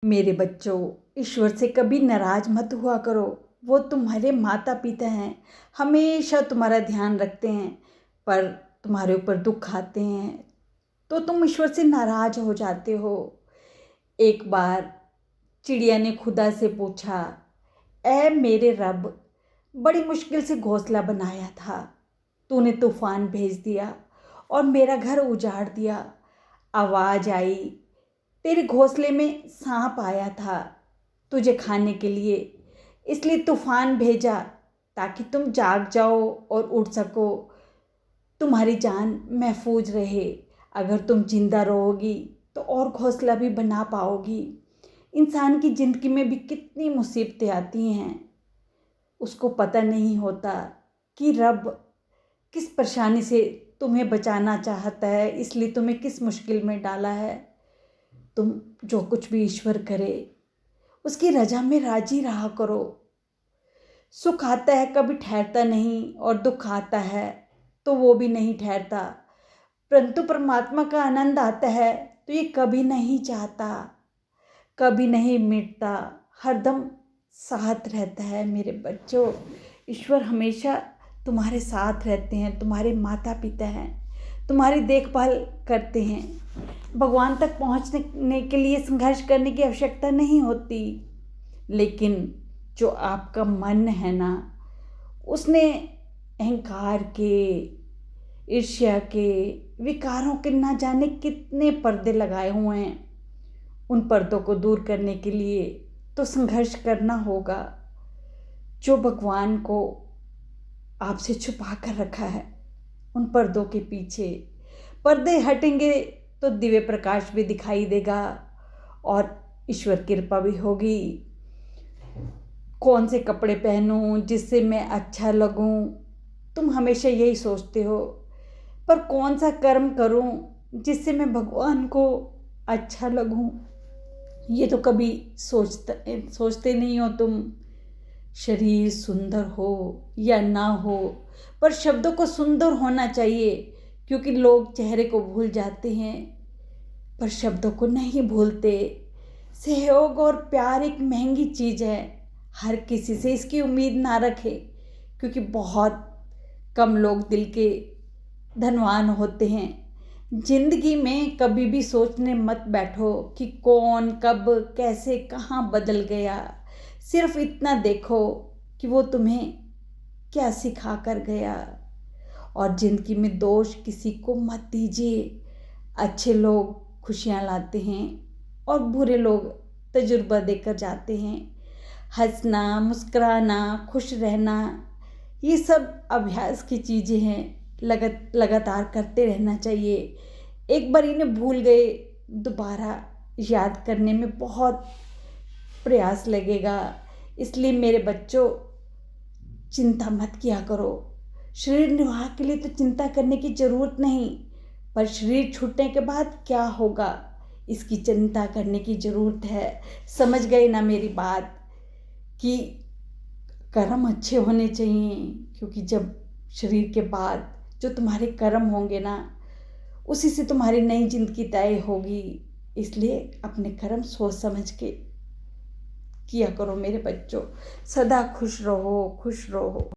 मेरे बच्चों, ईश्वर से कभी नाराज मत हुआ करो। वो तुम्हारे माता पिता हैं, हमेशा तुम्हारा ध्यान रखते हैं। पर तुम्हारे ऊपर दुख आते हैं तो तुम ईश्वर से नाराज हो जाते हो। एक बार चिड़िया ने खुदा से पूछा, ऐ मेरे रब, बड़ी मुश्किल से घोंसला बनाया था, तूने तूफान भेज दिया और मेरा घर उजाड़ दिया। आवाज़ आई, तेरे घोंसले में सांप आया था तुझे खाने के लिए, इसलिए तूफान भेजा ताकि तुम जाग जाओ और उठ सको, तुम्हारी जान महफूज रहे। अगर तुम जिंदा रहोगी तो और घोंसला भी बना पाओगी। इंसान की ज़िंदगी में भी कितनी मुसीबतें आती हैं, उसको पता नहीं होता कि रब किस परेशानी से तुम्हें बचाना चाहता है, इसलिए तुम्हें किस मुश्किल में डाला है। तुम जो कुछ भी ईश्वर करे उसकी रजा में राजी रहा करो। सुख आता है कभी ठहरता नहीं, और दुख आता है तो वो भी नहीं ठहरता, परंतु परमात्मा का आनंद आता है तो ये कभी नहीं चाहता, कभी नहीं मिटता, हरदम साथ रहता है। मेरे बच्चों, ईश्वर हमेशा तुम्हारे साथ रहते हैं, तुम्हारे माता पिता हैं, तुम्हारी देखभाल करते हैं। भगवान तक पहुंचने के लिए संघर्ष करने की आवश्यकता नहीं होती, लेकिन जो आपका मन है ना, उसने अहंकार के, ईर्ष्या के, विकारों के ना जाने कितने पर्दे लगाए हुए हैं। उन पर्दों को दूर करने के लिए तो संघर्ष करना होगा। जो भगवान को आपसे छुपा कर रखा है, उन पर्दों के पीछे पर्दे हटेंगे तो दिव्य प्रकाश भी दिखाई देगा और ईश्वर कृपा भी होगी। कौन से कपड़े पहनूं जिससे मैं अच्छा लगूं, तुम हमेशा यही सोचते हो, पर कौन सा कर्म करूं जिससे मैं भगवान को अच्छा लगूं, ये तो कभी सोचते नहीं हो तुम। शरीर सुंदर हो या ना हो, पर शब्दों को सुंदर होना चाहिए, क्योंकि लोग चेहरे को भूल जाते हैं पर शब्दों को नहीं भूलते। सहयोग और प्यार एक महंगी चीज़ है, हर किसी से इसकी उम्मीद ना रखे, क्योंकि बहुत कम लोग दिल के धनवान होते हैं। जिंदगी में कभी भी सोचने मत बैठो कि कौन कब कैसे कहाँ बदल गया। सिर्फ इतना देखो कि वो तुम्हें क्या सिखा कर गया। और जिंदगी में दोष किसी को मत दीजिए। अच्छे लोग खुशियाँ लाते हैं और बुरे लोग तजुर्बा देकर जाते हैं। हंसना, मुस्कुराना, खुश रहना, ये सब अभ्यास की चीज़ें हैं, लगातार करते रहना चाहिए। एक बार इन्हें भूल गए, दोबारा याद करने में बहुत प्रयास लगेगा। इसलिए मेरे बच्चों, चिंता मत किया करो। शरीर निर्वाह के लिए तो चिंता करने की ज़रूरत नहीं, पर शरीर छूटने के बाद क्या होगा, इसकी चिंता करने की ज़रूरत है। समझ गए ना मेरी बात, कि कर्म अच्छे होने चाहिए, क्योंकि जब शरीर के बाद जो तुम्हारे कर्म होंगे ना, उसी से तुम्हारी नई जिंदगी तय होगी। इसलिए अपने कर्म सोच समझ के किया करो मेरे बच्चों। सदा खुश रहो, खुश रहो।